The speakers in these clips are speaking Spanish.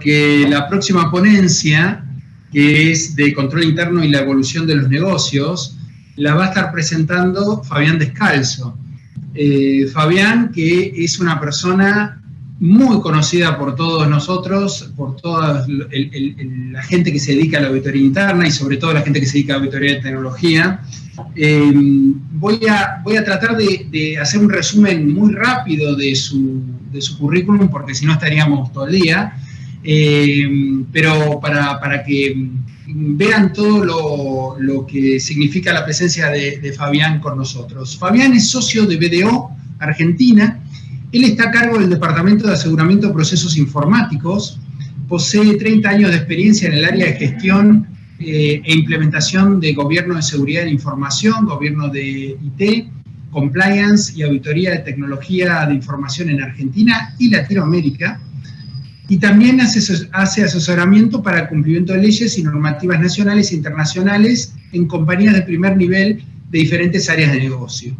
porque la próxima ponencia, que es de control interno y la evolución de los negocios, la va a estar presentando Fabián Descalzo. Fabián, que es una persona muy conocida por todos nosotros, por toda la gente que se dedica a la auditoría interna y sobre todo la gente que se dedica a la auditoría de tecnología. Voy a tratar de hacer un resumen muy rápido de su currículum, porque si no estaríamos todo el día, pero para que vean todo lo que significa la presencia de Fabián con nosotros. Fabián es socio de BDO Argentina. Él está a cargo del Departamento de Aseguramiento de Procesos Informáticos, posee 30 años de experiencia en el área de gestión e implementación de gobierno de seguridad de la información, gobierno de IT, compliance y auditoría de tecnología de información en Argentina y Latinoamérica. Y también hace asesoramiento para el cumplimiento de leyes y normativas nacionales e internacionales en compañías de primer nivel de diferentes áreas de negocio.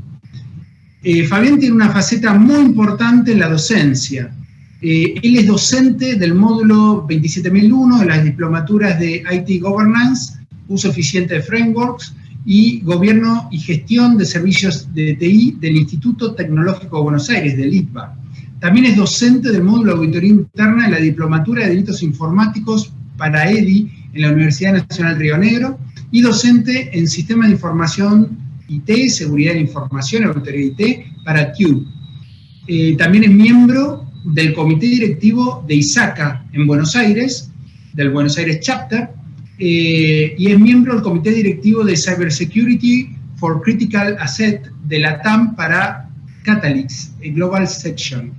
Fabián tiene una faceta muy importante en la docencia. Él es docente del módulo 27001 de las diplomaturas de IT Governance, uso eficiente de frameworks y gobierno y gestión de servicios de TI del Instituto Tecnológico de Buenos Aires, del ITBA. También es docente del módulo de auditoría interna de la diplomatura de delitos informáticos para EDI en la Universidad Nacional Río Negro y docente en sistemas de información IT, seguridad de la información, auditoría IT, para CUBE. También es miembro del comité directivo de ISACA en Buenos Aires, del Buenos Aires Chapter, y es miembro del comité directivo de Cybersecurity for Critical Asset de la TAM para Catalyx, Global Section.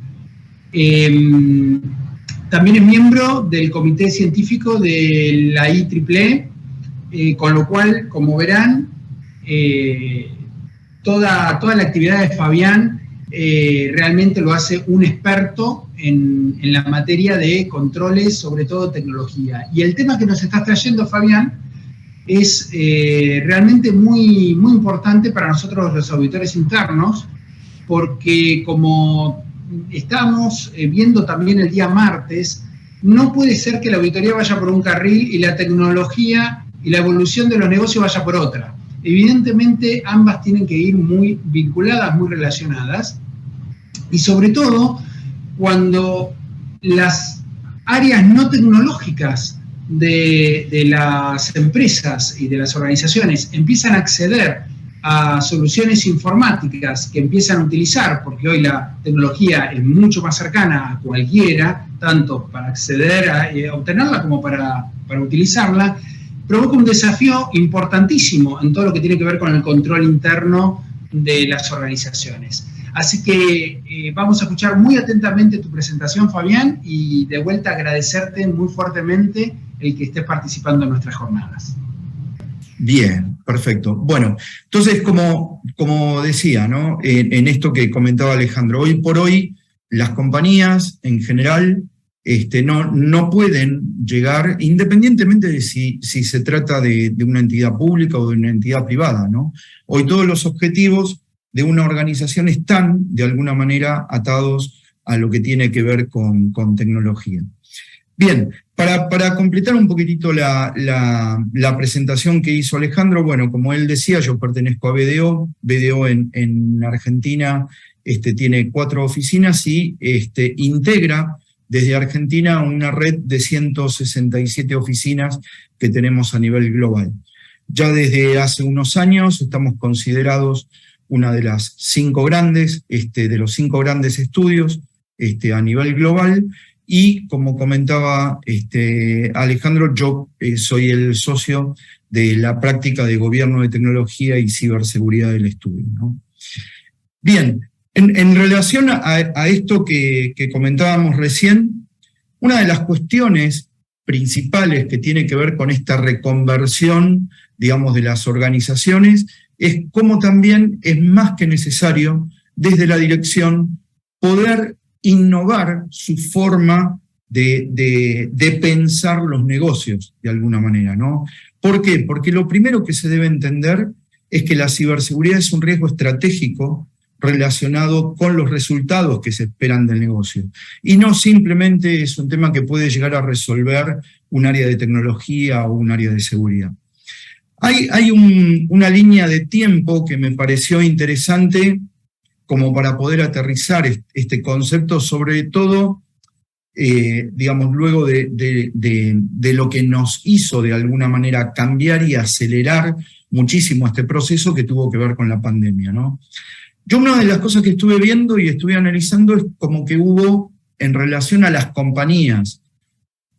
También es miembro del comité científico de la IEEE, con lo cual, como verán, toda la actividad de Fabián realmente lo hace un experto en la materia de controles, sobre todo tecnología. Y el tema que nos está trayendo Fabián es realmente muy importante para nosotros los auditores internos, porque como estamos viendo también el día martes, no puede ser que la auditoría vaya por un carril y la tecnología y la evolución de los negocios vaya por otra. Evidentemente ambas tienen que ir muy vinculadas, muy relacionadas, y sobre todo cuando las áreas no tecnológicas de las empresas y de las organizaciones empiezan a acceder a soluciones informáticas que empiezan a utilizar, porque hoy la tecnología es mucho más cercana a cualquiera, tanto para acceder a obtenerla como para utilizarla, provoca un desafío importantísimo en todo lo que tiene que ver con el control interno de las organizaciones. Así que vamos a escuchar muy atentamente tu presentación, Fabián, y de vuelta agradecerte muy fuertemente el que estés participando en nuestras jornadas. Bien, perfecto. Bueno, entonces, como decía, ¿no? En esto que comentaba Alejandro, hoy por hoy las compañías en general no pueden llegar, independientemente de si se trata de una entidad pública o de una entidad privada, ¿no? Hoy todos los objetivos de una organización están, de alguna manera, atados a lo que tiene que ver con tecnología. Bien, para completar un poquitito la presentación que hizo Alejandro, bueno, como él decía, yo pertenezco a BDO. BDO en Argentina tiene 4 oficinas y integra desde Argentina una red de 167 oficinas que tenemos a nivel global. Ya desde hace unos años estamos considerados una de las 5 grandes, de los 5 grandes estudios a nivel global. Y como comentaba Alejandro, yo soy el socio de la práctica de gobierno de tecnología y ciberseguridad del estudio, ¿no? Bien, en relación a esto que comentábamos recién, una de las cuestiones principales que tiene que ver con esta reconversión, digamos, de las organizaciones, es cómo también es más que necesario desde la dirección poder innovar su forma de pensar los negocios, de alguna manera, ¿no? ¿Por qué? Porque lo primero que se debe entender es que la ciberseguridad es un riesgo estratégico relacionado con los resultados que se esperan del negocio. Y no simplemente es un tema que puede llegar a resolver un área de tecnología o un área de seguridad. Hay una línea de tiempo que me pareció interesante como para poder aterrizar este concepto, sobre todo, digamos, luego de lo que nos hizo de alguna manera cambiar y acelerar muchísimo este proceso que tuvo que ver con la pandemia, ¿no? Yo una de las cosas que estuve viendo y estuve analizando es como que hubo, en relación a las compañías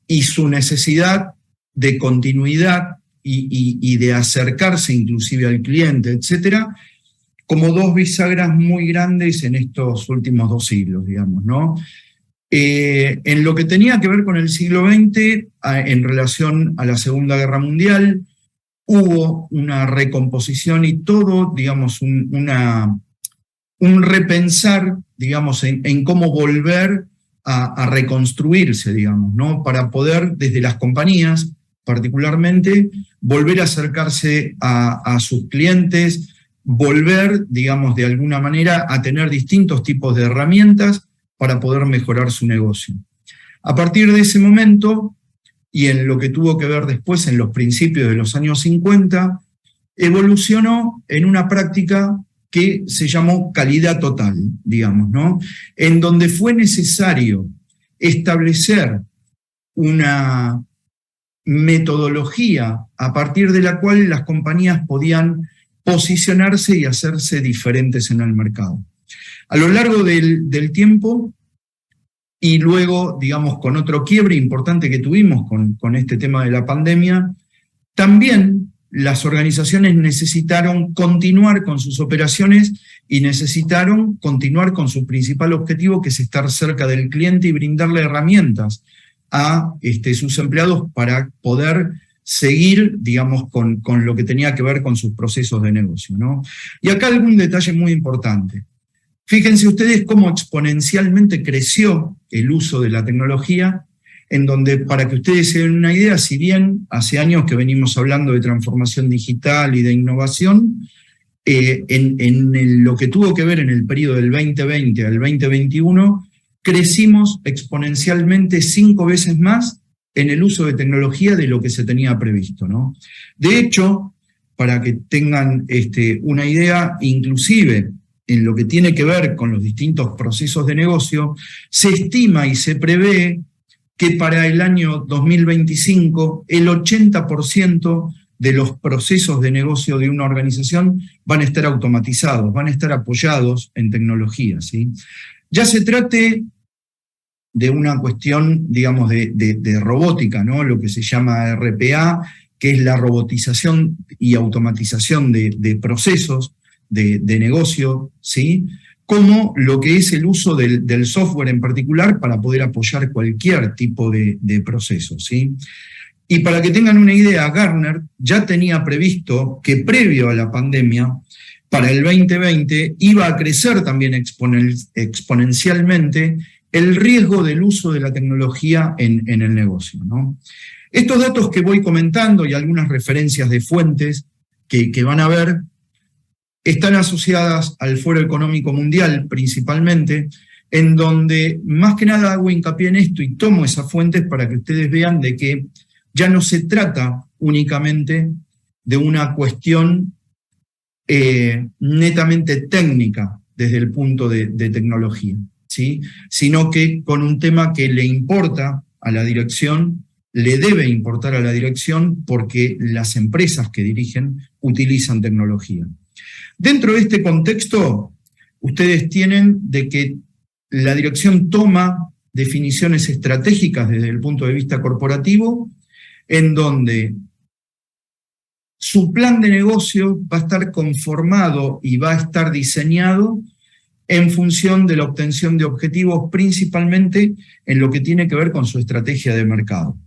y su necesidad de continuidad y de acercarse inclusive al cliente, etcétera, como dos bisagras muy grandes en estos últimos 2 siglos, digamos, ¿no? En lo que tenía que ver con el siglo XX, en relación a la Segunda Guerra Mundial, hubo una recomposición y todo, digamos, un repensar, digamos, en cómo volver a reconstruirse, digamos, ¿no? Para poder, desde las compañías particularmente, volver a acercarse a sus clientes, volver, digamos, de alguna manera a tener distintos tipos de herramientas para poder mejorar su negocio. A partir de ese momento, y en lo que tuvo que ver después en los principios de los años 50, evolucionó en una práctica que se llamó calidad total, digamos, ¿no? En donde fue necesario establecer una metodología a partir de la cual las compañías podían posicionarse y hacerse diferentes en el mercado. A lo largo del tiempo, y luego, digamos, con otro quiebre importante que tuvimos con este tema de la pandemia, también las organizaciones necesitaron continuar con sus operaciones y necesitaron continuar con su principal objetivo, que es estar cerca del cliente y brindarle herramientas a sus empleados para poder seguir, digamos, con lo que tenía que ver con sus procesos de negocio, ¿no? Y acá algún detalle muy importante. Fíjense ustedes cómo exponencialmente creció el uso de la tecnología, en donde, para que ustedes se den una idea, si bien hace años que venimos hablando de transformación digital y de innovación, en lo que tuvo que ver en el periodo del 2020 al 2021, crecimos exponencialmente 5 veces más en el uso de tecnología de lo que se tenía previsto, ¿no? De hecho, para que tengan una idea, inclusive en lo que tiene que ver con los distintos procesos de negocio, se estima y se prevé que para el año 2025 el 80% de los procesos de negocio de una organización van a estar automatizados, van a estar apoyados en tecnología, ¿sí? Ya se trate de una cuestión, digamos, de robótica, ¿no? Lo que se llama RPA, que es la robotización y automatización de procesos de negocio, ¿sí? Como lo que es el uso del software en particular para poder apoyar cualquier tipo de proceso, ¿sí? Y para que tengan una idea, Gartner ya tenía previsto que previo a la pandemia, para el 2020, iba a crecer también exponencialmente el riesgo del uso de la tecnología en el negocio, ¿no? Estos datos que voy comentando y algunas referencias de fuentes que van a ver están asociadas al Foro Económico Mundial principalmente, en donde más que nada hago hincapié en esto y tomo esas fuentes para que ustedes vean de que ya no se trata únicamente de una cuestión netamente técnica desde el punto de tecnología, ¿sí? Sino que con un tema que le importa a la dirección, le debe importar a la dirección, porque las empresas que dirigen utilizan tecnología. Dentro de este contexto, ustedes tienen de que la dirección toma definiciones estratégicas desde el punto de vista corporativo, en donde su plan de negocio va a estar conformado y va a estar diseñado en función de la obtención de objetivos, principalmente en lo que tiene que ver con su estrategia de mercado.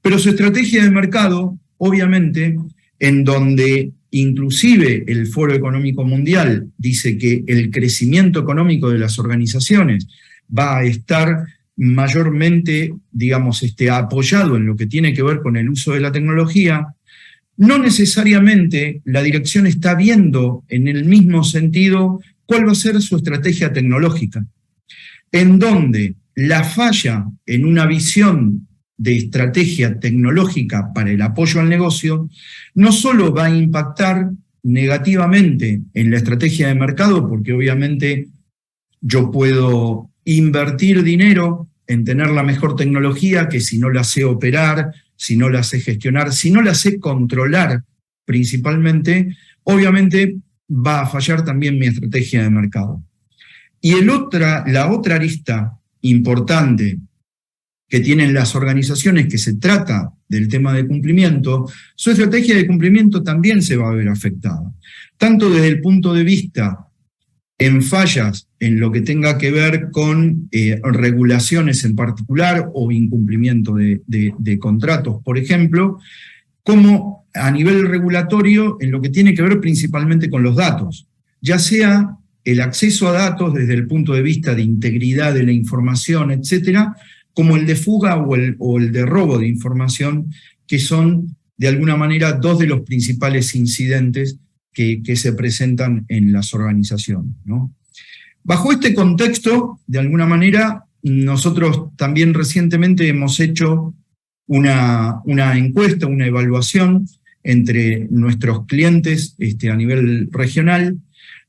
Pero su estrategia de mercado, obviamente, en donde inclusive el Foro Económico Mundial dice que el crecimiento económico de las organizaciones va a estar mayormente, digamos, apoyado en lo que tiene que ver con el uso de la tecnología, no necesariamente la dirección está viendo en el mismo sentido cuál va a ser su estrategia tecnológica, en donde la falla en una visión de estrategia tecnológica para el apoyo al negocio no solo va a impactar negativamente en la estrategia de mercado, porque obviamente yo puedo invertir dinero en tener la mejor tecnología, que si no la sé operar, si no la sé gestionar, si no la sé controlar principalmente, obviamente va a fallar también mi estrategia de mercado. Y la otra arista importante que tienen las organizaciones que se trata del tema de cumplimiento, su estrategia de cumplimiento también se va a ver afectada, tanto desde el punto de vista en fallas en lo que tenga que ver con regulaciones en particular o incumplimiento de contratos, por ejemplo, como a nivel regulatorio en lo que tiene que ver principalmente con los datos, ya sea el acceso a datos desde el punto de vista de integridad de la información, etcétera, como el de fuga o el de robo de información, que son de alguna manera dos de los principales incidentes que se presentan en las organizaciones, ¿no? Bajo este contexto, de alguna manera, nosotros también recientemente hemos hecho una encuesta, una evaluación entre nuestros clientes a nivel regional,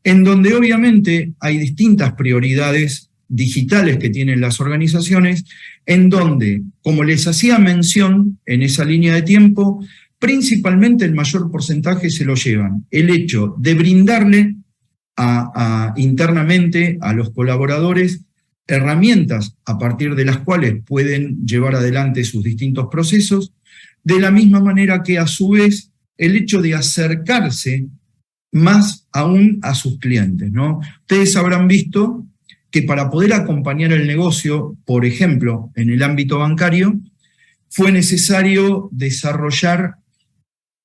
en donde obviamente hay distintas prioridades digitales que tienen las organizaciones, en donde, como les hacía mención en esa línea de tiempo, principalmente el mayor porcentaje se lo llevan el hecho de brindarle internamente a los colaboradores herramientas a partir de las cuales pueden llevar adelante sus distintos procesos, de la misma manera que a su vez el hecho de acercarse más aún a sus clientes, ¿no? Ustedes habrán visto que para poder acompañar el negocio, por ejemplo, en el ámbito bancario, fue necesario desarrollar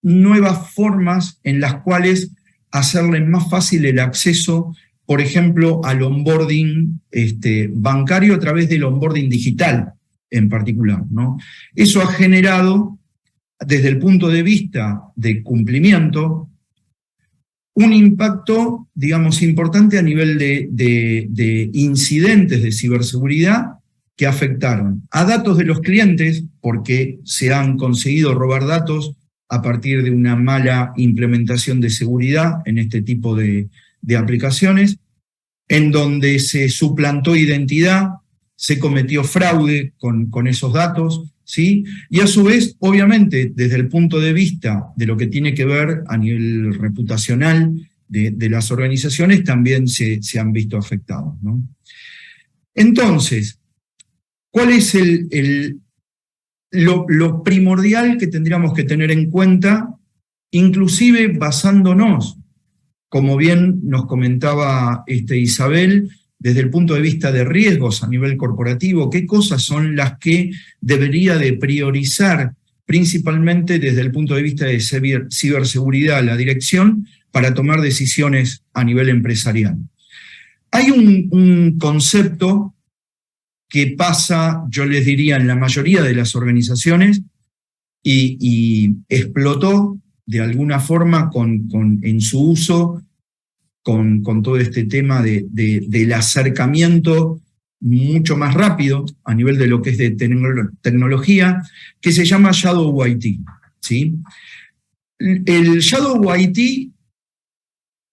nuevas formas en las cuales hacerle más fácil el acceso, por ejemplo, al onboarding bancario a través del onboarding digital en particular, ¿no? Eso ha generado, desde el punto de vista de cumplimiento, un impacto, digamos, importante a nivel de incidentes de ciberseguridad que afectaron a datos de los clientes, porque se han conseguido robar datos a partir de una mala implementación de seguridad en este tipo de aplicaciones, en donde se suplantó identidad, se cometió fraude con esos datos, ¿sí? Y a su vez, obviamente, desde el punto de vista de lo que tiene que ver a nivel reputacional de las organizaciones, también se han visto afectados, ¿no? Entonces, ¿cuál es lo primordial que tendríamos que tener en cuenta, inclusive basándonos, como bien nos comentaba Isabel, desde el punto de vista de riesgos a nivel corporativo, qué cosas son las que debería de priorizar principalmente desde el punto de vista de ciberseguridad la dirección para tomar decisiones a nivel empresarial? Hay un concepto que pasa, yo les diría, en la mayoría de las organizaciones y explotó de alguna forma en su uso con todo este tema del acercamiento mucho más rápido a nivel de lo que es de tecnología, que se llama Shadow IT, ¿sí? El Shadow IT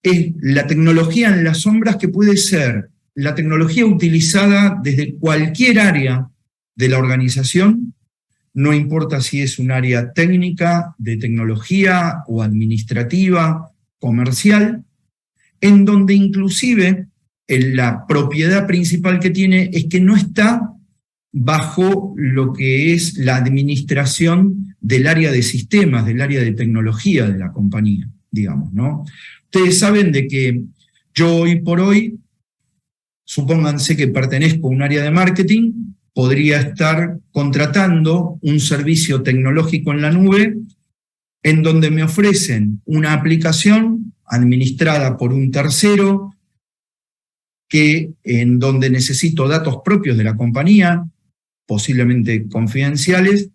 es la tecnología en las sombras que puede ser la tecnología utilizada desde cualquier área de la organización, no importa si es un área técnica, de tecnología o administrativa, comercial, en donde inclusive la propiedad principal que tiene es que no está bajo lo que es la administración del área de sistemas, del área de tecnología de la compañía, digamos, ¿no? Ustedes saben de que yo hoy por hoy, supónganse que pertenezco a un área de marketing, podría estar contratando un servicio tecnológico en la nube en donde me ofrecen una aplicación administrada por un tercero, en donde necesito datos propios de la compañía, posiblemente confidenciales,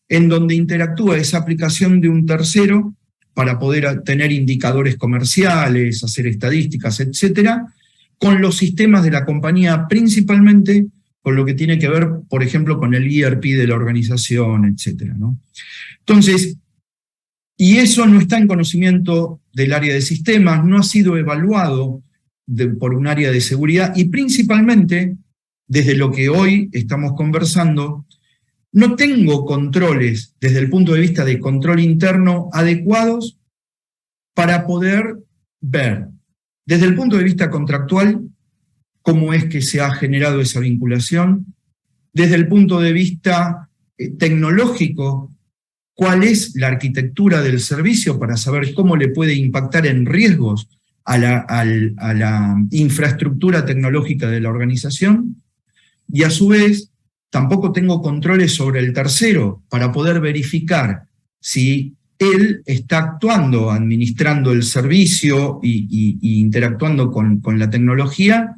en donde interactúa esa aplicación de un tercero para poder tener indicadores comerciales, hacer estadísticas, etcétera, con los sistemas de la compañía, principalmente con lo que tiene que ver, por ejemplo, con el ERP de la organización, etcétera, ¿no? Entonces, y eso no está en conocimiento del área de sistemas, no ha sido evaluado por un área de seguridad, y principalmente, desde lo que hoy estamos conversando, no tengo controles desde el punto de vista de control interno adecuados para poder ver, desde el punto de vista contractual, cómo es que se ha generado esa vinculación, desde el punto de vista tecnológico, cuál es la arquitectura del servicio para saber cómo le puede impactar en riesgos a la infraestructura tecnológica de la organización, y a su vez tampoco tengo controles sobre el tercero para poder verificar si él está actuando, administrando el servicio y interactuando con la tecnología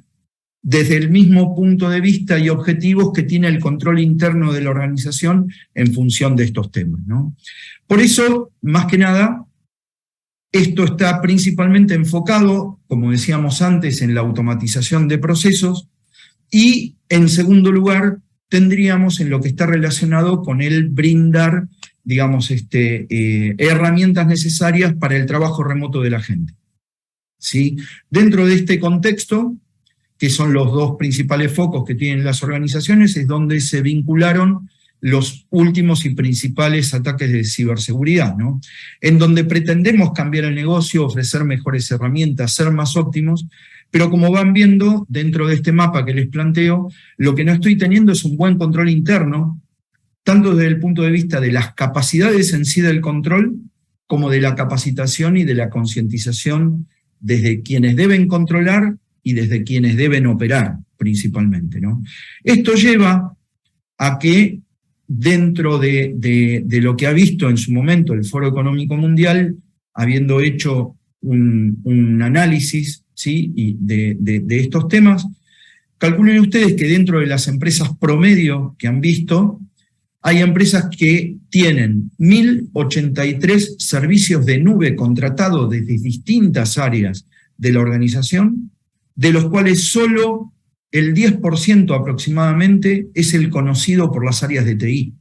desde el mismo punto de vista y objetivos que tiene el control interno de la organización en función de estos temas, ¿no? Por eso, más que nada, esto está principalmente enfocado, como decíamos antes, en la automatización de procesos, y en segundo lugar tendríamos en lo que está relacionado con el brindar, digamos, herramientas necesarias para el trabajo remoto de la gente, ¿sí? Dentro de este contexto, que son los dos principales focos que tienen las organizaciones, es donde se vincularon los últimos y principales ataques de ciberseguridad, ¿no? En donde pretendemos cambiar el negocio, ofrecer mejores herramientas, ser más óptimos, pero como van viendo dentro de este mapa que les planteo, lo que no estoy teniendo es un buen control interno, tanto desde el punto de vista de las capacidades en sí del control, como de la capacitación y de la concientización desde quienes deben controlar y desde quienes deben operar, principalmente, ¿no? Esto lleva a que dentro de lo que ha visto en su momento el Foro Económico Mundial, habiendo hecho un análisis, ¿sí?, y de estos temas, calculen ustedes que dentro de las empresas promedio que han visto, hay empresas que tienen 1.083 servicios de nube contratados desde distintas áreas de la organización, de los cuales solo el 10% aproximadamente es el conocido por las áreas de TI.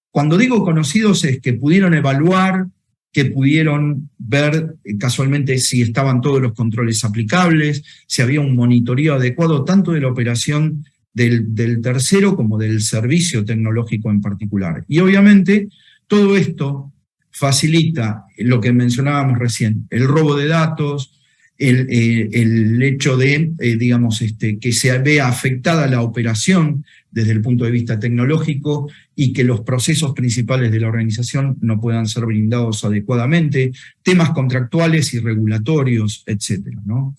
Cuando digo conocidos es que pudieron evaluar, que pudieron ver casualmente si estaban todos los controles aplicables, si había un monitoreo adecuado tanto de la operación del tercero como del servicio tecnológico en particular. Y obviamente todo esto facilita lo que mencionábamos recién, el robo de datos, el hecho de, digamos, que se vea afectada la operación desde el punto de vista tecnológico y que los procesos principales de la organización no puedan ser brindados adecuadamente, temas contractuales y regulatorios, etcétera, ¿no?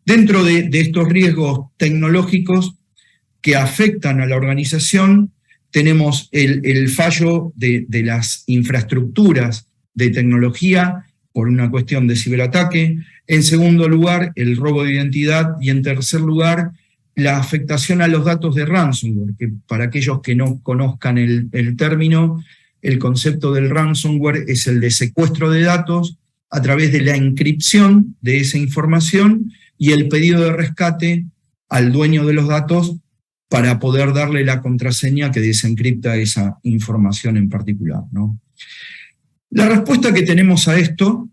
Dentro de estos riesgos tecnológicos que afectan a la organización, tenemos el fallo de las infraestructuras de tecnología por una cuestión de ciberataque. En segundo lugar, el robo de identidad. Y en tercer lugar, la afectación a los datos de ransomware, que para aquellos que no conozcan el término, el concepto del ransomware es el de secuestro de datos a través de la encripción de esa información y el pedido de rescate al dueño de los datos para poder darle la contraseña que desencripta esa información en particular, ¿no? La respuesta que tenemos a esto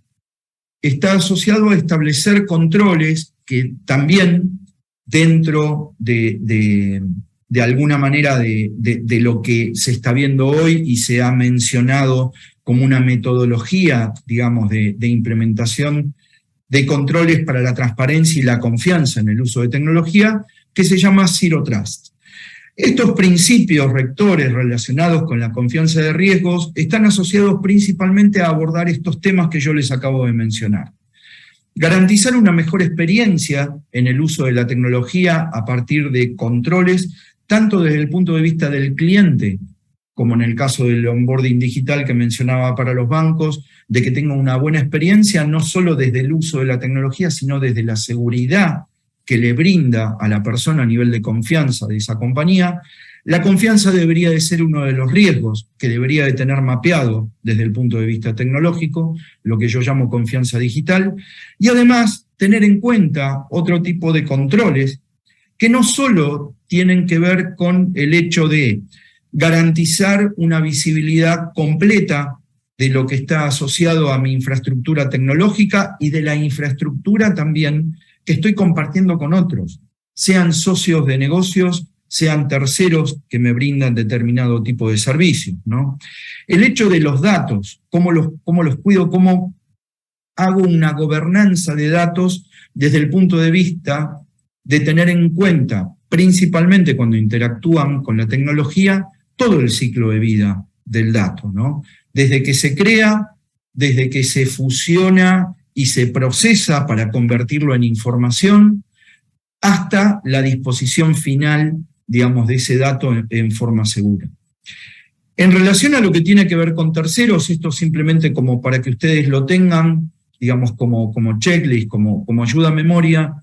está asociado a establecer controles que también dentro de alguna manera de lo que se está viendo hoy y se ha mencionado como una metodología, digamos, de implementación de controles para la transparencia y la confianza en el uso de tecnología, que se llama Zero Trust. Estos principios rectores relacionados con la confianza de riesgos están asociados principalmente a abordar estos temas que yo les acabo de mencionar. Garantizar una mejor experiencia en el uso de la tecnología a partir de controles, tanto desde el punto de vista del cliente, como en el caso del onboarding digital que mencionaba para los bancos, de que tenga una buena experiencia, no solo desde el uso de la tecnología, sino desde la seguridad que le brinda a la persona a nivel de confianza de esa compañía. La confianza debería de ser uno de los riesgos que debería de tener mapeado desde el punto de vista tecnológico, lo que yo llamo confianza digital, y además tener en cuenta otro tipo de controles que no solo tienen que ver con el hecho de garantizar una visibilidad completa de lo que está asociado a mi infraestructura tecnológica y de la infraestructura también que estoy compartiendo con otros, sean socios de negocios, sean terceros que me brindan determinado tipo de servicios, ¿no? El hecho de los datos, cómo los cuido, cómo hago una gobernanza de datos desde el punto de vista de tener en cuenta, principalmente cuando interactúan con la tecnología, todo el ciclo de vida del dato, ¿no? Desde que se crea, desde que se fusiona y se procesa para convertirlo en información, hasta la disposición final, digamos, de ese dato en forma segura. En relación a lo que tiene que ver con terceros, esto simplemente como para que ustedes lo tengan, digamos, como checklist, como ayuda a memoria.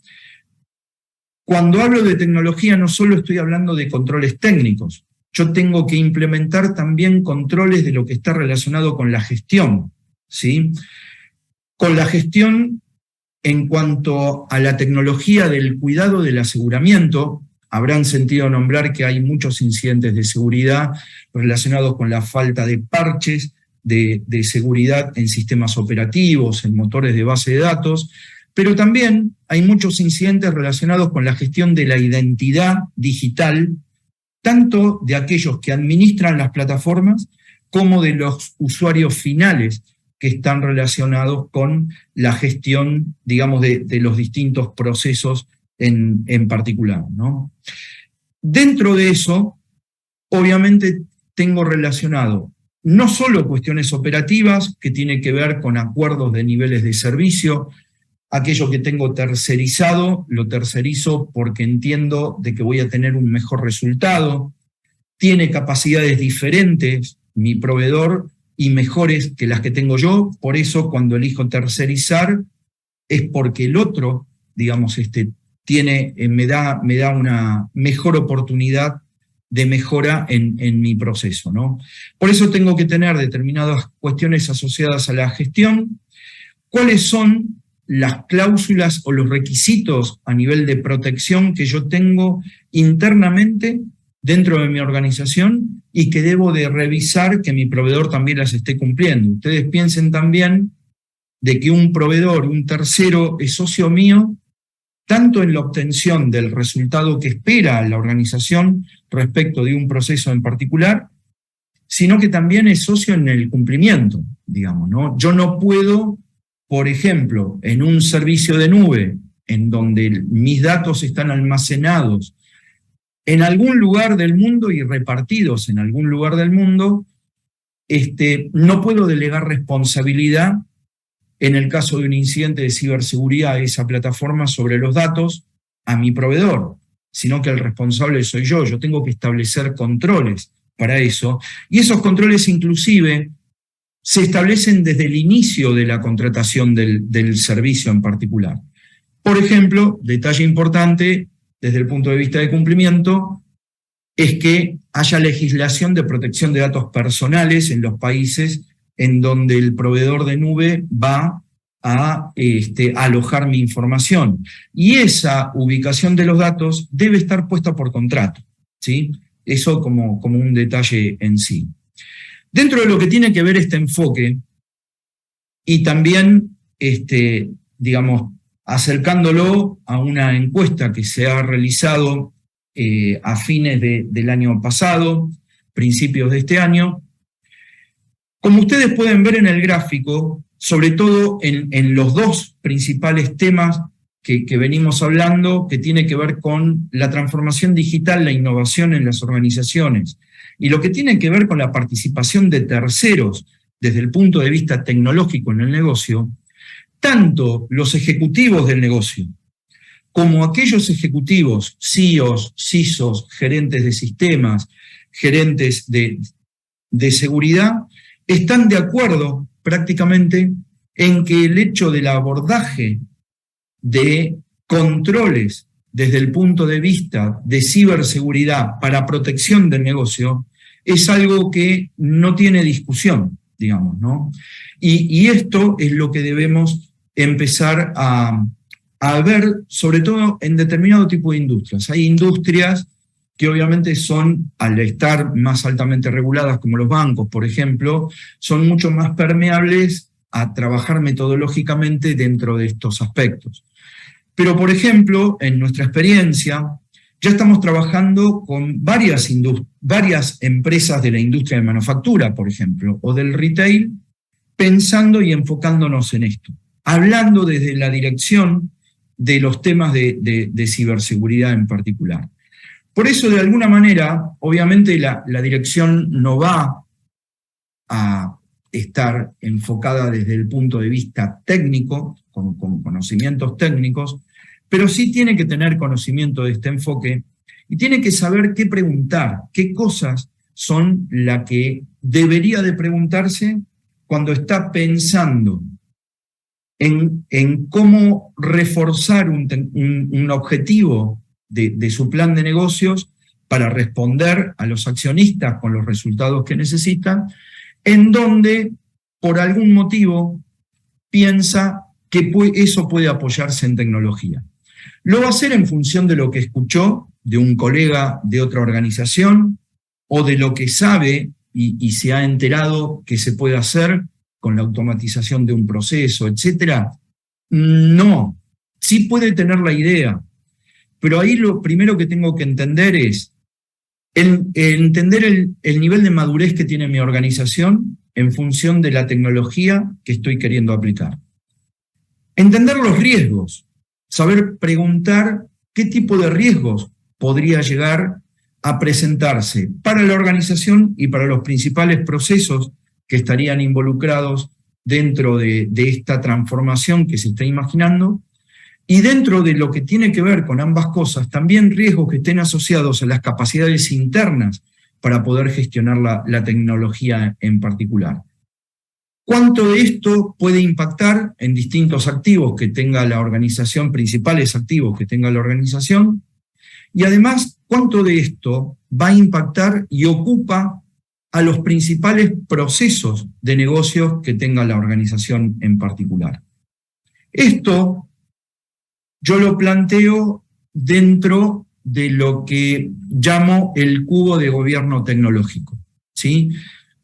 Cuando hablo de tecnología no solo estoy hablando de controles técnicos, yo tengo que implementar también controles de lo que está relacionado con la gestión, ¿sí? Con la gestión en cuanto a la tecnología del cuidado del aseguramiento. Habrán sentido nombrar que hay muchos incidentes de seguridad relacionados con la falta de parches de seguridad en sistemas operativos, en motores de base de datos, pero también hay muchos incidentes relacionados con la gestión de la identidad digital, tanto de aquellos que administran las plataformas como de los usuarios finales que están relacionados con la gestión, digamos, de los distintos procesos en particular, ¿no? Dentro de eso, obviamente tengo relacionado no solo cuestiones operativas que tienen que ver con acuerdos de niveles de servicio. Aquello que tengo tercerizado, lo tercerizo porque entiendo de que voy a tener un mejor resultado. Tiene capacidades diferentes mi proveedor y mejores que las que tengo yo. Por eso cuando elijo tercerizar es porque el otro, digamos, me da una mejor oportunidad de mejora en mi proceso, ¿no? Por eso tengo que tener determinadas cuestiones asociadas a la gestión. ¿Cuáles son las cláusulas o los requisitos a nivel de protección que yo tengo internamente dentro de mi organización y que debo de revisar que mi proveedor también las esté cumpliendo? Ustedes piensen también de que un proveedor, un tercero, es socio mío, tanto en la obtención del resultado que espera la organización respecto de un proceso en particular, sino que también es socio en el cumplimiento, digamos, ¿no? Yo no puedo, por ejemplo, en un servicio de nube, en donde mis datos están almacenados en algún lugar del mundo y repartidos en algún lugar del mundo, no puedo delegar responsabilidad en el caso de un incidente de ciberseguridad de esa plataforma sobre los datos a mi proveedor, sino que el responsable soy yo. Yo tengo que establecer controles para eso, y esos controles inclusive se establecen desde el inicio de la contratación del servicio en particular. Por ejemplo, detalle importante desde el punto de vista de cumplimiento, es que haya legislación de protección de datos personales en los países en donde el proveedor de nube va a alojar mi información. Y esa ubicación de los datos debe estar puesta por contrato, ¿sí? Eso como un detalle en sí. Dentro de lo que tiene que ver este enfoque, y también, digamos, acercándolo a una encuesta que se ha realizado a fines del año pasado, principios de este año, como ustedes pueden ver en el gráfico, sobre todo en los dos principales temas que venimos hablando, que tiene que ver con la transformación digital, la innovación en las organizaciones, y lo que tiene que ver con la participación de terceros desde el punto de vista tecnológico en el negocio, tanto los ejecutivos del negocio como aquellos ejecutivos, CEOs, CISOs, gerentes de sistemas, gerentes de seguridad, están de acuerdo prácticamente en que el hecho del abordaje de controles desde el punto de vista de ciberseguridad para protección del negocio es algo que no tiene discusión, digamos, ¿no? Y esto es lo que debemos empezar a a ver, sobre todo en determinado tipo de industrias. Hay industrias que obviamente son, al estar más altamente reguladas, como los bancos, por ejemplo, son mucho más permeables a trabajar metodológicamente dentro de estos aspectos. Pero, por ejemplo, en nuestra experiencia, ya estamos trabajando con varias empresas de la industria de manufactura, por ejemplo, o del retail, pensando y enfocándonos en esto, hablando desde la dirección de los temas de ciberseguridad en particular. Por eso, de alguna manera, obviamente la dirección no va a estar enfocada desde el punto de vista técnico, con conocimientos técnicos, pero sí tiene que tener conocimiento de este enfoque y tiene que saber qué preguntar, qué cosas son las que debería de preguntarse cuando está pensando en cómo reforzar un objetivo de su plan de negocios para responder a los accionistas con los resultados que necesitan, en donde por algún motivo piensa que eso puede apoyarse en tecnología. Lo va a hacer en función de lo que escuchó de un colega de otra organización o de lo que sabe y se ha enterado que se puede hacer con la automatización de un proceso, etc. No, sí puede tener la idea, pero ahí lo primero que tengo que entender es entender el nivel de madurez que tiene mi organización en función de la tecnología que estoy queriendo aplicar. Entender los riesgos, saber preguntar qué tipo de riesgos podría llegar a presentarse para la organización y para los principales procesos que estarían involucrados dentro de esta transformación que se está imaginando, y dentro de lo que tiene que ver con ambas cosas, también riesgos que estén asociados a las capacidades internas para poder gestionar la tecnología en particular. ¿Cuánto de esto puede impactar en distintos activos que tenga la organización, principales activos que tenga la organización? Y además, ¿cuánto de esto va a impactar y ocupa a los principales procesos de negocios que tenga la organización en particular? Esto yo lo planteo dentro de lo que llamo el cubo de gobierno tecnológico, ¿sí?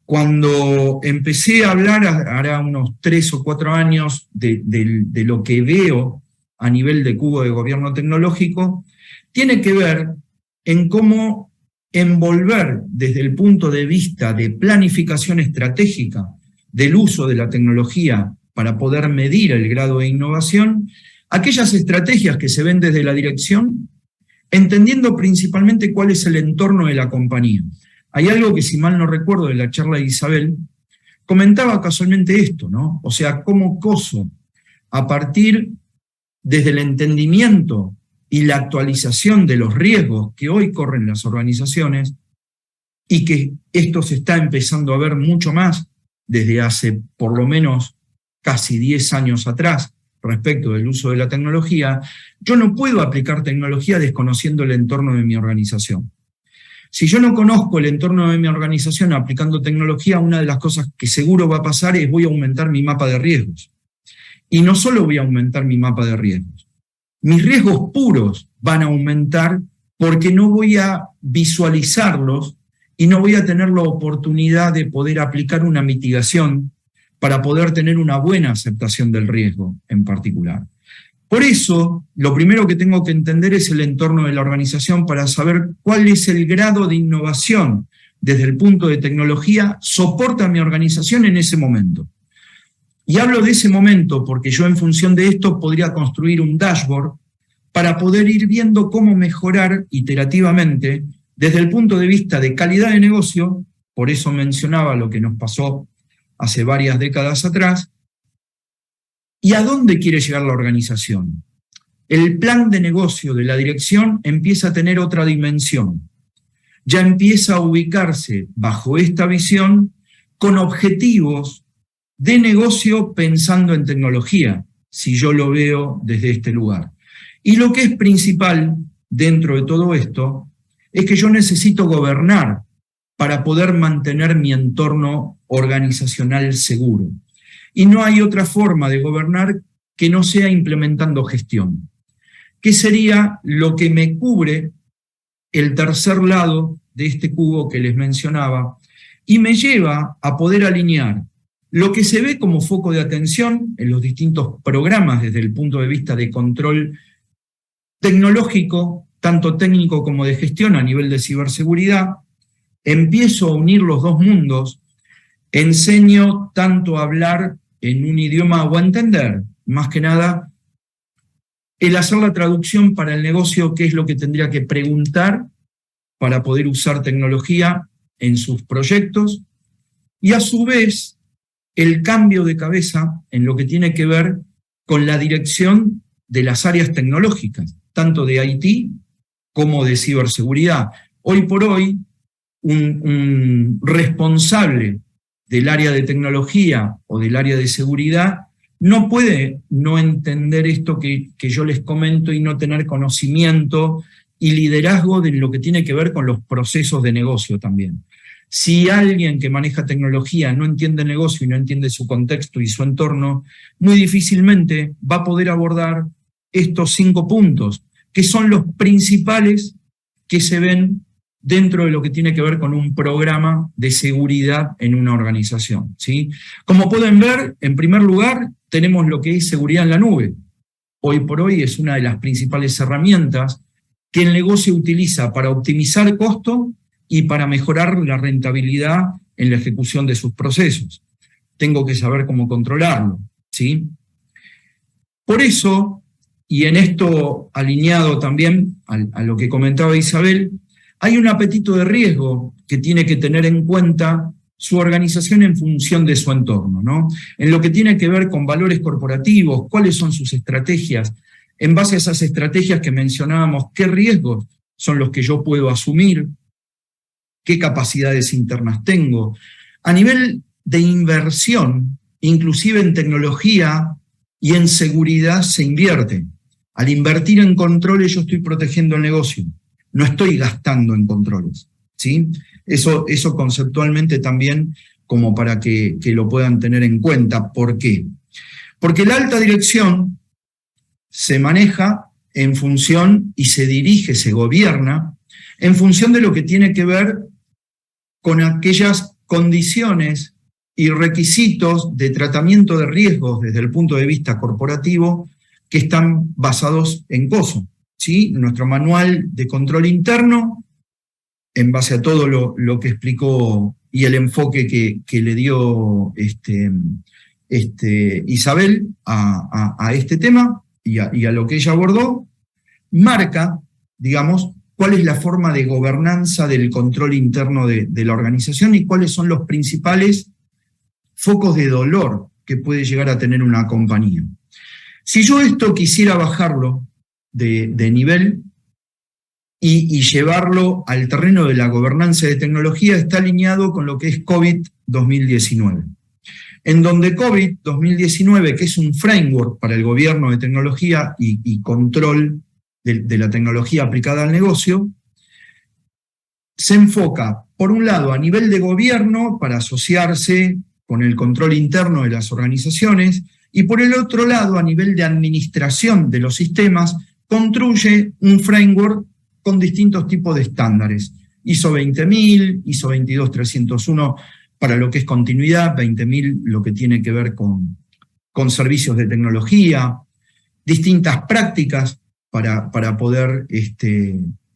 Cuando empecé a hablar, hará unos 3 o 4 años, de lo que veo a nivel de cubo de gobierno tecnológico, tiene que ver en cómo envolver desde el punto de vista de planificación estratégica del uso de la tecnología para poder medir el grado de innovación, aquellas estrategias que se ven desde la dirección, entendiendo principalmente cuál es el entorno de la compañía. Hay algo que, si mal no recuerdo, de la charla de Isabel, comentaba casualmente esto, ¿no? O sea, cómo COSO, a partir desde el entendimiento y la actualización de los riesgos que hoy corren las organizaciones, y que esto se está empezando a ver mucho más desde hace por lo menos casi 10 años atrás, respecto del uso de la tecnología, yo no puedo aplicar tecnología desconociendo el entorno de mi organización. Si yo no conozco el entorno de mi organización aplicando tecnología, una de las cosas que seguro va a pasar es voy a aumentar mi mapa de riesgos. Y no solo voy a aumentar mi mapa de riesgos, mis riesgos puros van a aumentar porque no voy a visualizarlos y no voy a tener la oportunidad de poder aplicar una mitigación para poder tener una buena aceptación del riesgo en particular. Por eso, lo primero que tengo que entender es el entorno de la organización para saber cuál es el grado de innovación desde el punto de tecnología soporta a mi organización en ese momento. Y hablo de ese momento porque yo, en función de esto, podría construir un dashboard para poder ir viendo cómo mejorar iterativamente desde el punto de vista de calidad de negocio. Por eso mencionaba lo que nos pasó hace varias décadas atrás, y a dónde quiere llegar la organización. El plan de negocio de la dirección empieza a tener otra dimensión. Ya empieza a ubicarse bajo esta visión con objetivos de negocio pensando en tecnología, si yo lo veo desde este lugar. Y lo que es principal dentro de todo esto es que yo necesito gobernar para poder mantener mi entorno organizacional seguro. Y no hay otra forma de gobernar que no sea implementando gestión. que sería lo que me cubre el tercer lado de este cubo que les mencionaba, y me lleva a poder alinear lo que se ve como foco de atención en los distintos programas desde el punto de vista de control tecnológico, tanto técnico como de gestión a nivel de ciberseguridad. Empiezo a unir los dos mundos, enseño tanto a hablar en un idioma o a entender, más que nada, el hacer la traducción para el negocio, qué es lo que tendría que preguntar para poder usar tecnología en sus proyectos, y a su vez el cambio de cabeza en lo que tiene que ver con la dirección de las áreas tecnológicas, tanto de IT como de ciberseguridad. Hoy por hoy, un responsable del área de tecnología o del área de seguridad no puede no entender esto que yo les comento y no tener conocimiento y liderazgo de lo que tiene que ver con los procesos de negocio también. Si alguien que maneja tecnología no entiende el negocio y no entiende su contexto y su entorno, muy difícilmente va a poder abordar estos 5 puntos, que son los principales que se ven dentro de lo que tiene que ver con un programa de seguridad en una organización, ¿sí? Como pueden ver, en primer lugar, tenemos lo que es seguridad en la nube. Hoy por hoy es una de las principales herramientas que el negocio utiliza para optimizar costo y para mejorar la rentabilidad en la ejecución de sus procesos. Tengo que saber cómo controlarlo, ¿sí? Por eso, y en esto alineado también a lo que comentaba Isabel, hay un apetito de riesgo que tiene que tener en cuenta su organización en función de su entorno, ¿no? En lo que tiene que ver con valores corporativos, cuáles son sus estrategias, en base a esas estrategias que mencionábamos, qué riesgos son los que yo puedo asumir, qué capacidades internas tengo. A nivel de inversión, inclusive en tecnología y en seguridad se invierte. Al invertir en controles yo estoy protegiendo el negocio, no estoy gastando en controles, ¿sí? Eso conceptualmente también como para que lo puedan tener en cuenta. ¿Por qué? Porque la alta dirección se maneja en función y se dirige, se gobierna en función de lo que tiene que ver con aquellas condiciones y requisitos de tratamiento de riesgos desde el punto de vista corporativo que están basados en COSO, ¿sí? Nuestro manual de control interno, en base a todo lo que explicó y el enfoque que le dio Isabel a este tema y a lo que ella abordó, marca, digamos, cuál es la forma de gobernanza del control interno de la organización y cuáles son los principales focos de dolor que puede llegar a tener una compañía. Si yo esto quisiera bajarlo de nivel y llevarlo al terreno de la gobernanza de tecnología, está alineado con lo que es COVID 2019. En donde COVID 2019, que es un framework para el gobierno de tecnología y control de la tecnología aplicada al negocio, se enfoca, por un lado, a nivel de gobierno para asociarse con el control interno de las organizaciones, y por el otro lado, a nivel de administración de los sistemas, construye un framework con distintos tipos de estándares. ISO 20000, ISO 22301 para lo que es continuidad, 20000 lo que tiene que ver con servicios de tecnología, distintas prácticas para poder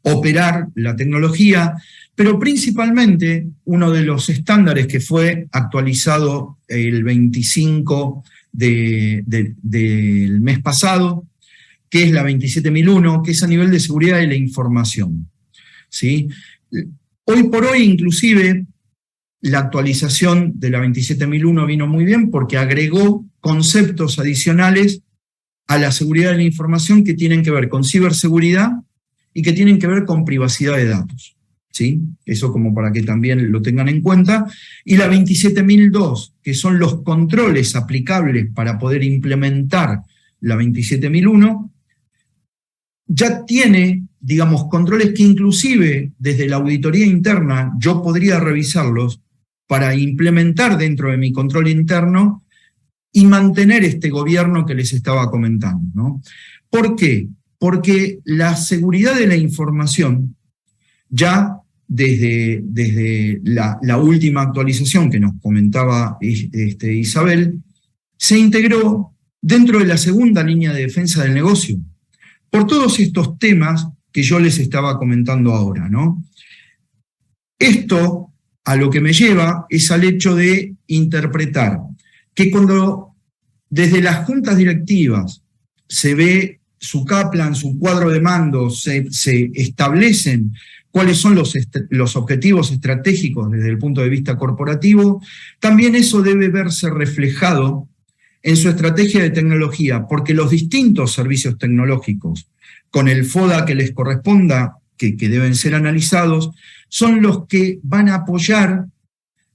operar la tecnología, pero principalmente uno de los estándares que fue actualizado el 25 del mes pasado, que es la 27001, que es a nivel de seguridad de la información, ¿sí? Hoy por hoy, inclusive, la actualización de la 27001 vino muy bien porque agregó conceptos adicionales a la seguridad de la información que tienen que ver con ciberseguridad y que tienen que ver con privacidad de datos, ¿sí? Eso como para que también lo tengan en cuenta. Y la 27002, que son los controles aplicables para poder implementar la 27001, ya tiene, digamos, controles que inclusive desde la auditoría interna yo podría revisarlos para implementar dentro de mi control interno y mantener este gobierno que les estaba comentando, ¿no? ¿Por qué? porque la seguridad de la información, ya desde la última actualización que nos comentaba Isabel, se integró dentro de la segunda línea de defensa del negocio, por todos estos temas que yo les estaba comentando ahora, ¿no? Esto a lo que me lleva es al hecho de interpretar que cuando desde las juntas directivas se ve su Kaplan, su cuadro de mando, se establecen cuáles son los objetivos estratégicos desde el punto de vista corporativo, también eso debe verse reflejado en su estrategia de tecnología, porque los distintos servicios tecnológicos, con el FODA que les corresponda, que deben ser analizados, son los que van a apoyar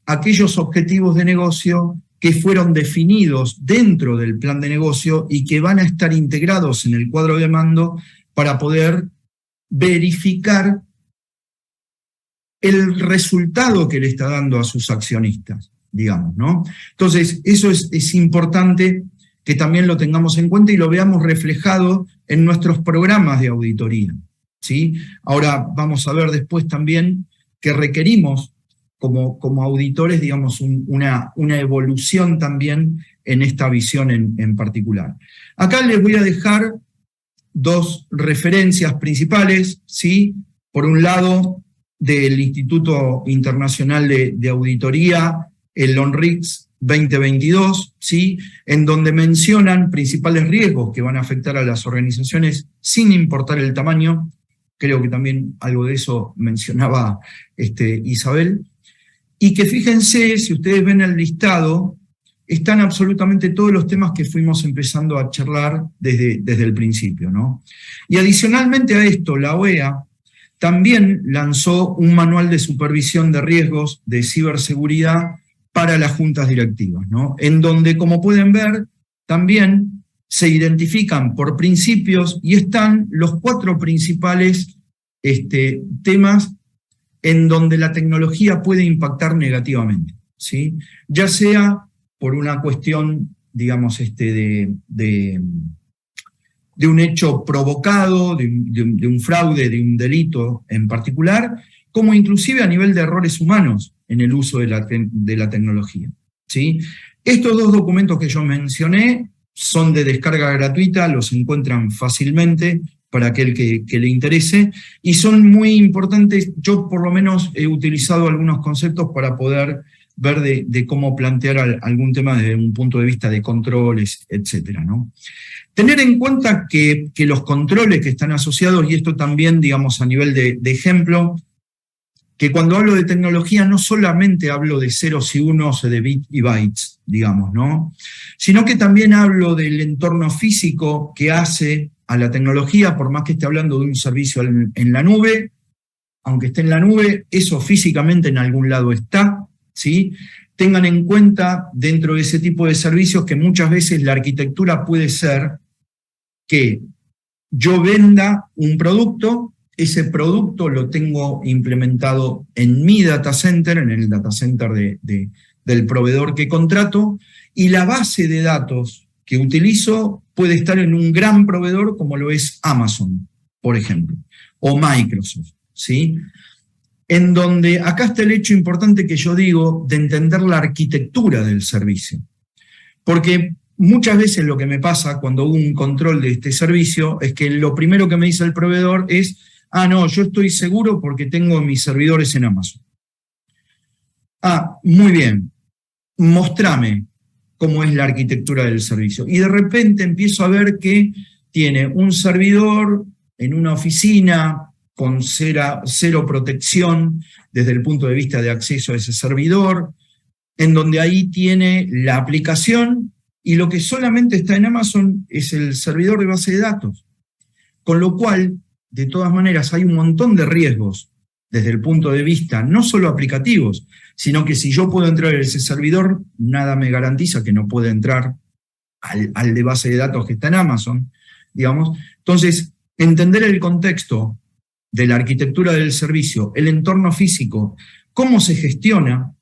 aquellos objetivos de negocio que fueron definidos dentro del plan de negocio y que van a estar integrados en el cuadro de mando para poder verificar el resultado que le está dando a sus accionistas, digamos, ¿no? Entonces, eso es importante que también lo tengamos en cuenta y lo veamos reflejado en nuestros programas de auditoría, ¿sí? Ahora vamos a ver después también que requerimos como auditores, digamos, una evolución también en esta visión en particular. Acá les voy a dejar dos referencias principales, ¿sí? Por un lado, del Instituto Internacional de Auditoría, el ONRIX 2022, ¿sí? En donde mencionan principales riesgos que van a afectar a las organizaciones sin importar el tamaño. Creo que también algo de eso mencionaba Isabel. Y que fíjense, si ustedes ven el listado, están absolutamente todos los temas que fuimos empezando a charlar desde el principio, ¿no? Y adicionalmente a esto, la OEA también lanzó un manual de supervisión de riesgos de ciberseguridad para las juntas directivas, ¿no? En donde, como pueden ver, también se identifican por principios y están los 4 principales temas en donde la tecnología puede impactar negativamente, ¿sí? Ya sea por una cuestión, digamos, de un hecho provocado, de un fraude, de un delito en particular, como inclusive a nivel de errores humanos en el uso de la tecnología, ¿sí? Estos 2 documentos que yo mencioné son de descarga gratuita, los encuentran fácilmente para aquel que le interese, y son muy importantes. Yo por lo menos he utilizado algunos conceptos para poder ver de cómo plantear algún tema desde un punto de vista de controles, etcétera, ¿no? Tener en cuenta que los controles que están asociados, y esto también, digamos, a nivel de ejemplo, que cuando hablo de tecnología no solamente hablo de ceros y unos, de bits y bytes, digamos, ¿no? Sino que también hablo del entorno físico que hace a la tecnología, por más que esté hablando de un servicio en la nube, aunque esté en la nube, eso físicamente en algún lado está, ¿sí? Tengan en cuenta dentro de ese tipo de servicios que muchas veces la arquitectura puede ser que yo venda un producto, ese producto lo tengo implementado en mi data center, en el data center del proveedor que contrato, y la base de datos que utilizo puede estar en un gran proveedor como lo es Amazon, por ejemplo, o Microsoft, ¿sí? En donde acá está el hecho importante que yo digo de entender la arquitectura del servicio. Porque muchas veces lo que me pasa cuando hubo un control de este servicio es que lo primero que me dice el proveedor es: ah, no, yo estoy seguro porque tengo mis servidores en Amazon. Ah, muy bien, mostrame cómo es la arquitectura del servicio. Y de repente empiezo a ver que tiene un servidor en una oficina con cero protección desde el punto de vista de acceso a ese servidor, en donde ahí tiene la aplicación y lo que solamente está en Amazon es el servidor de base de datos. Con lo cual, de todas maneras, hay un montón de riesgos desde el punto de vista no solo aplicativos, sino que si yo puedo entrar a ese servidor, nada me garantiza que no pueda entrar al de base de datos que está en Amazon, digamos. Entonces, entender el contexto de la arquitectura del servicio, el entorno físico, cómo se gestiona,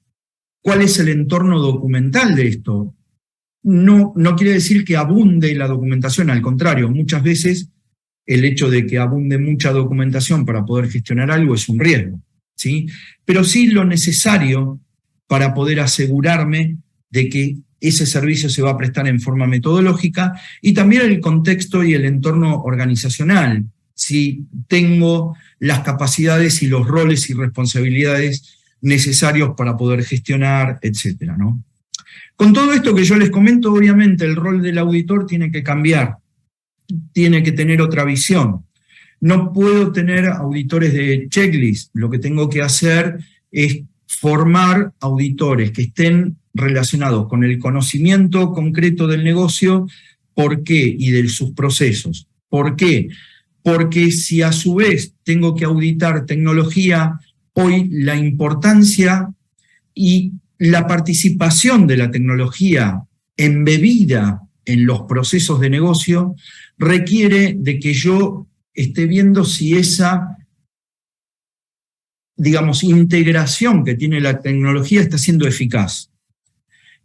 cuál es el entorno documental de esto. No quiere decir que abunde la documentación, al contrario, muchas veces el hecho de que abunde mucha documentación para poder gestionar algo es un riesgo, ¿sí? Pero sí lo necesario para poder asegurarme de que ese servicio se va a prestar en forma metodológica, y también el contexto y el entorno organizacional, si tengo las capacidades y los roles y responsabilidades necesarios para poder gestionar, etcétera, ¿no? Con todo esto que yo les comento, obviamente el rol del auditor tiene que cambiar, tiene que tener otra visión. No puedo tener auditores de checklist, lo que tengo que hacer es formar auditores que estén relacionados con el conocimiento concreto del negocio, ¿por qué? Y de sus procesos. ¿Por qué? Porque si a su vez tengo que auditar tecnología, hoy la importancia y la participación de la tecnología embebida en los procesos de negocio requiere de que yo esté viendo si esa, digamos, integración que tiene la tecnología está siendo eficaz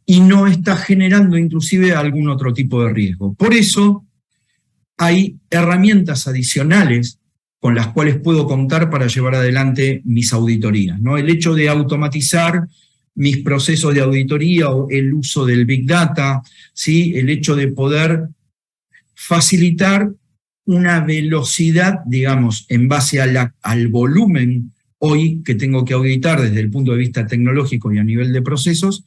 y no está generando inclusive algún otro tipo de riesgo. Por eso hay herramientas adicionales con las cuales puedo contar para llevar adelante mis auditorías, ¿no? El hecho de automatizar mis procesos de auditoría o el uso del Big Data, ¿sí? El hecho de poder facilitar una velocidad, digamos, en base a al volumen hoy que tengo que auditar desde el punto de vista tecnológico y a nivel de procesos,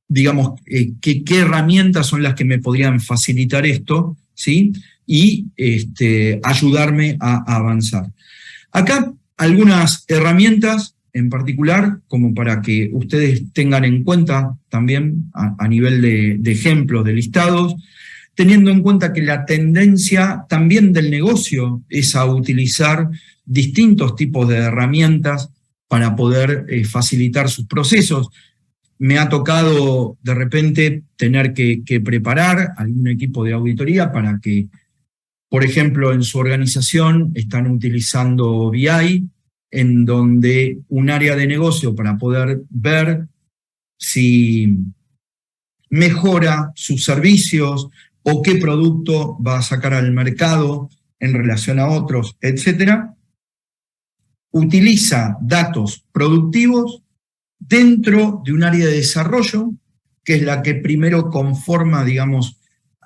digamos, qué herramientas son las que me podrían facilitar esto, ¿sí? Y ayudarme a avanzar. Acá algunas herramientas en particular, como para que ustedes tengan en cuenta también a nivel de ejemplos, de listados, teniendo en cuenta que la tendencia también del negocio es a utilizar distintos tipos de herramientas para poder facilitar sus procesos. Me ha tocado de repente tener que preparar algún equipo de auditoría para que, por ejemplo, en su organización están utilizando BI, en donde un área de negocio para poder ver si mejora sus servicios o qué producto va a sacar al mercado en relación a otros, etcétera, utiliza datos productivos dentro de un área de desarrollo, que es la que primero conforma, digamos,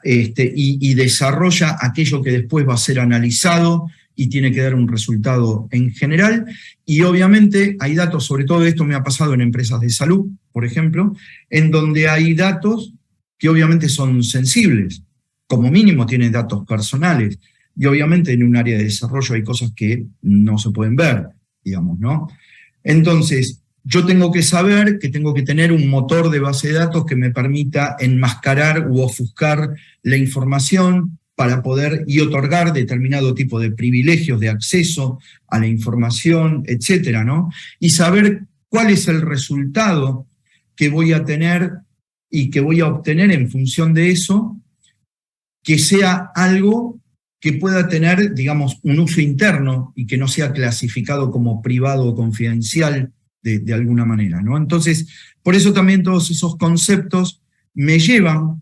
y desarrolla aquello que después va a ser analizado y tiene que dar un resultado en general. Y obviamente hay datos, sobre todo esto me ha pasado en empresas de salud, por ejemplo, en donde hay datos que obviamente son sensibles, como mínimo tienen datos personales, y obviamente en un área de desarrollo hay cosas que no se pueden ver, digamos, ¿no? Entonces, yo tengo que saber que tengo que tener un motor de base de datos que me permita enmascarar u ofuscar la información para poder y otorgar determinado tipo de privilegios de acceso a la información, etcétera, ¿no? Y saber cuál es el resultado que voy a tener y que voy a obtener en función de eso, que sea algo que pueda tener, digamos, un uso interno y que no sea clasificado como privado o confidencial de alguna manera, ¿no? Entonces, por eso también todos esos conceptos me llevan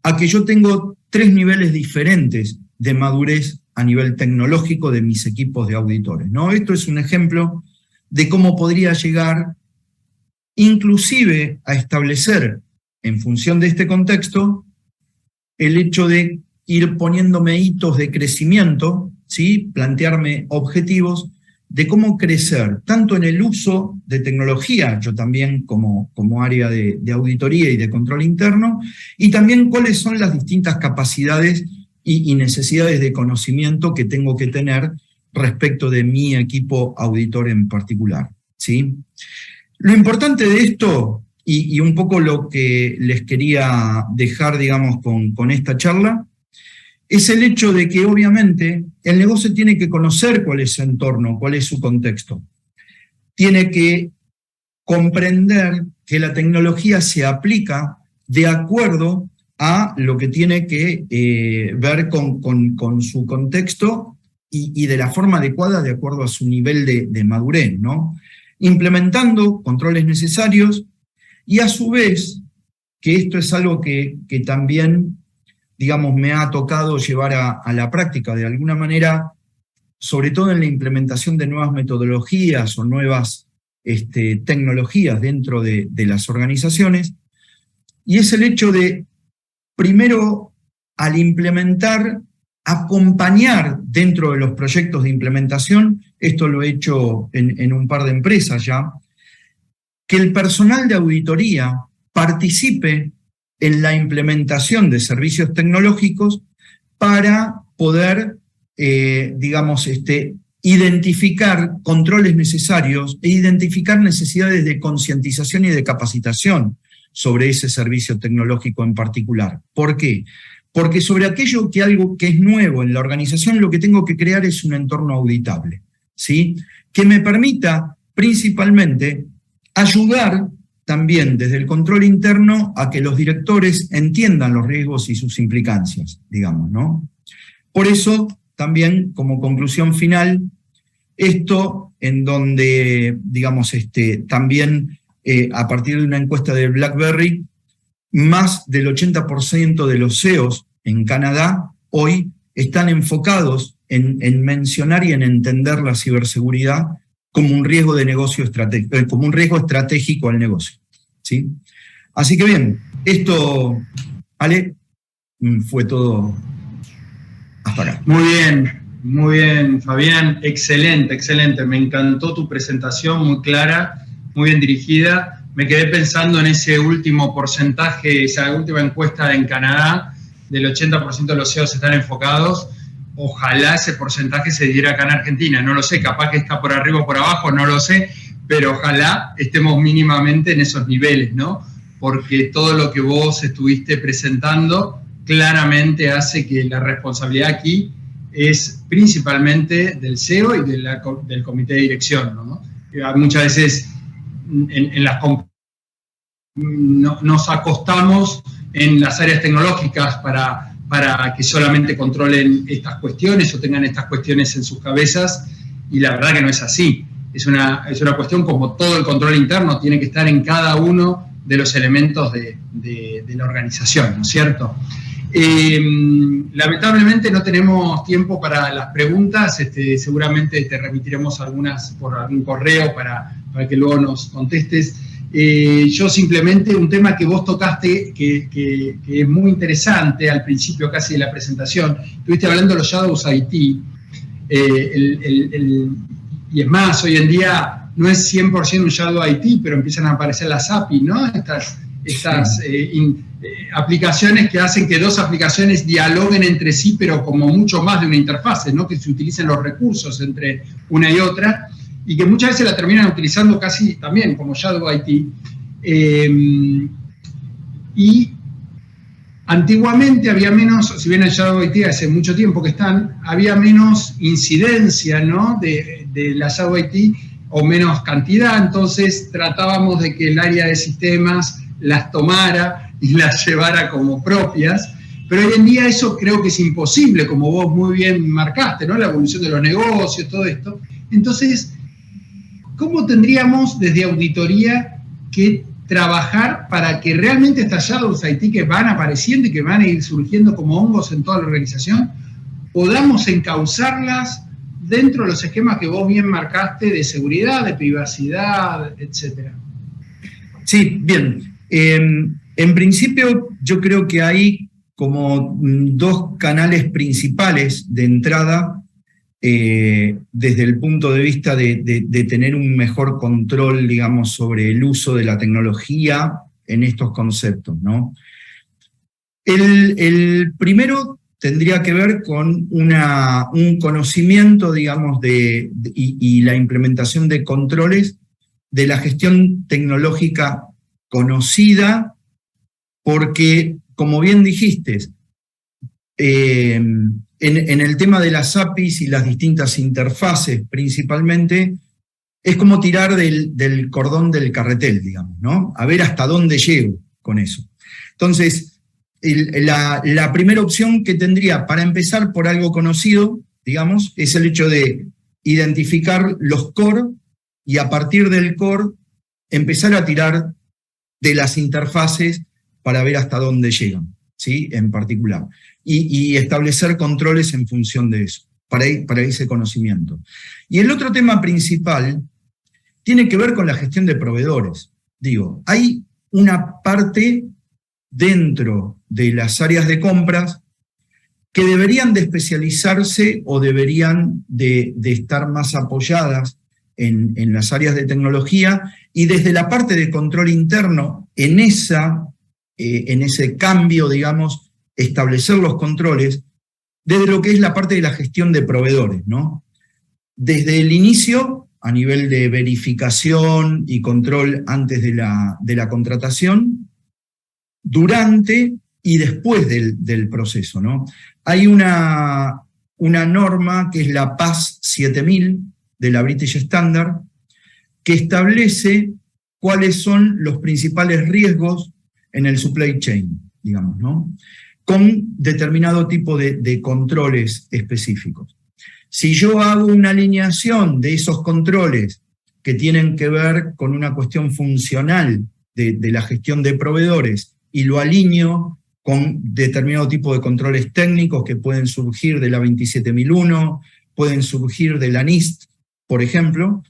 a que yo tengo 3 niveles diferentes de madurez a nivel tecnológico de mis equipos de auditores, ¿no? Esto es un ejemplo de cómo podría llegar inclusive a establecer, en función de este contexto, el hecho de ir poniéndome hitos de crecimiento, ¿sí? Plantearme objetivos de cómo crecer, tanto en el uso de tecnología, yo también como área de auditoría y de control interno, y también cuáles son las distintas capacidades y necesidades de conocimiento que tengo que tener respecto de mi equipo auditor en particular, ¿sí? Lo importante de esto, y un poco lo que les quería dejar, digamos, con esta charla, es el hecho de que obviamente el negocio tiene que conocer cuál es su entorno, cuál es su contexto. Tiene que comprender que la tecnología se aplica de acuerdo a lo que tiene que ver con su contexto y de la forma adecuada de acuerdo a su nivel de madurez, ¿no? Implementando controles necesarios y a su vez, que esto es algo que también digamos, me ha tocado llevar a la práctica de alguna manera, sobre todo en la implementación de nuevas metodologías o nuevas tecnologías dentro de las organizaciones, y es el hecho de, primero, al implementar, acompañar dentro de los proyectos de implementación, esto lo he hecho en un par de empresas ya, que el personal de auditoría participe en la implementación de servicios tecnológicos para poder, digamos, identificar controles necesarios e identificar necesidades de concientización y de capacitación sobre ese servicio tecnológico en particular. ¿Por qué? Porque sobre algo que es nuevo en la organización, lo que tengo que crear es un entorno auditable, ¿sí? Que me permita principalmente ayudar también desde el control interno a que los directores entiendan los riesgos y sus implicancias, digamos, ¿no? Por eso, también, como conclusión final, esto en donde, digamos, también a partir de una encuesta de BlackBerry, más del 80% de los CEOs en Canadá hoy están enfocados en mencionar y en entender la ciberseguridad como un riesgo de negocio estratégico, como un riesgo estratégico al negocio, ¿sí? Así que bien, esto, Ale, fue todo hasta acá. Muy bien, Fabián, excelente, excelente. Me encantó tu presentación, muy clara, muy bien dirigida. Me quedé pensando en ese último porcentaje, esa última encuesta en Canadá, del 80% de los CEOs están enfocados. Ojalá ese porcentaje se diera acá en Argentina, no lo sé, capaz que está por arriba o por abajo, no lo sé, pero ojalá estemos mínimamente en esos niveles, ¿no? Porque todo lo que vos estuviste presentando claramente hace que la responsabilidad aquí es principalmente del CEO y del comité de dirección, ¿no? Muchas veces nos acostamos en las áreas tecnológicas para que solamente controlen estas cuestiones o tengan estas cuestiones en sus cabezas, y la verdad que no es así. Es una cuestión, como todo el control interno, tiene que estar en cada uno de los elementos de la organización, ¿no es cierto? Lamentablemente no tenemos tiempo para las preguntas, seguramente te remitiremos algunas por algún correo para que luego nos contestes. Yo simplemente, un tema que vos tocaste que es muy interesante al principio casi de la presentación, estuviste hablando de los Shadows IT, y es más, hoy en día no es 100% un Shadow IT, pero empiezan a aparecer las API, ¿no? Estas aplicaciones que hacen que dos aplicaciones dialoguen entre sí, pero como mucho más de una interfase, ¿no? Que se utilicen los recursos entre una y otra, y que muchas veces la terminan utilizando casi también como Shadow IT. Y antiguamente había menos, si bien el Shadow IT hace mucho tiempo que había menos incidencia, ¿no? de la Shadow IT, o menos cantidad, entonces tratábamos de que el área de sistemas las tomara y las llevara como propias, pero hoy en día eso creo que es imposible, como vos muy bien marcaste, ¿no? La evolución de los negocios, todo esto. Entonces, ¿cómo tendríamos desde auditoría que trabajar para que realmente estas Shadows IT que van apareciendo y que van a ir surgiendo como hongos en toda la organización, podamos encauzarlas dentro de los esquemas que vos bien marcaste de seguridad, de privacidad, etcétera? Sí, bien. En principio, yo creo que hay como dos canales principales de entrada desde el punto de vista de tener un mejor control, digamos, sobre el uso de la tecnología en estos conceptos, ¿no? El primero tendría que ver con un conocimiento, digamos, y la implementación de controles de la gestión tecnológica conocida, porque, como bien dijiste, en el tema de las APIs y las distintas interfaces principalmente, es como tirar del cordón del carretel, digamos, ¿no? A ver hasta dónde llego con eso. Entonces, la primera opción que tendría para empezar por algo conocido, digamos, es el hecho de identificar los core y a partir del core empezar a tirar de las interfaces para ver hasta dónde llegan, ¿sí? En particular. Y establecer controles en función de eso, para ese conocimiento. Y el otro tema principal tiene que ver con la gestión de proveedores. Digo, hay una parte dentro de las áreas de compras que deberían de especializarse o deberían de estar más apoyadas en las áreas de tecnología, y desde la parte de control interno, en ese cambio, digamos, establecer los controles, desde lo que es la parte de la gestión de proveedores, ¿no? Desde el inicio, a nivel de verificación y control antes de la contratación, durante y después del proceso, ¿no? Hay una norma que es la PAS 7000 de la British Standard, que establece cuáles son los principales riesgos en el supply chain, digamos, ¿no? Con determinado tipo de controles específicos. Si yo hago una alineación de esos controles que tienen que ver con una cuestión funcional de la gestión de proveedores y lo alineo con determinado tipo de controles técnicos que pueden surgir de la 27001, pueden surgir de la NIST, por ejemplo,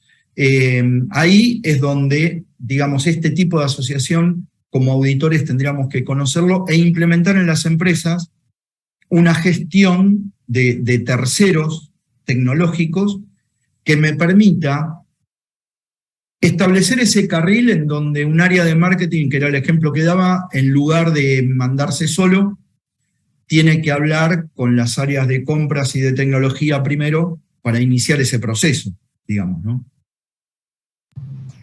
ahí es donde, digamos, este tipo de asociación, como auditores tendríamos que conocerlo e implementar en las empresas una gestión de terceros tecnológicos que me permita establecer ese carril en donde un área de marketing, que era el ejemplo que daba, en lugar de mandarse solo, tiene que hablar con las áreas de compras y de tecnología primero para iniciar ese proceso, digamos, ¿no?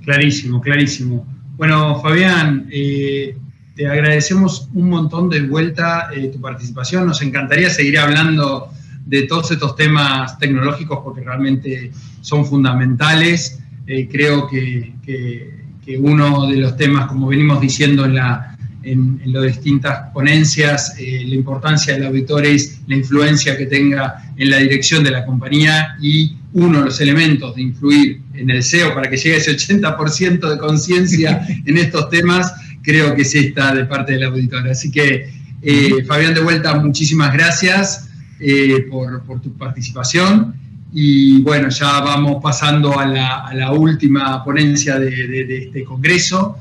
Clarísimo, clarísimo. Bueno, Fabián, te agradecemos un montón de vuelta tu participación. Nos encantaría seguir hablando de todos estos temas tecnológicos porque realmente son fundamentales. Creo que uno de los temas, como venimos diciendo en las distintas ponencias, la importancia del auditor es la influencia que tenga en la dirección de la compañía, y uno de los elementos de influir en el CEO para que llegue a ese 80% de conciencia en estos temas, creo que es esta de parte del auditor. Así que, Fabián, de vuelta, muchísimas gracias por tu participación. Y bueno, ya vamos pasando a la última ponencia de este congreso.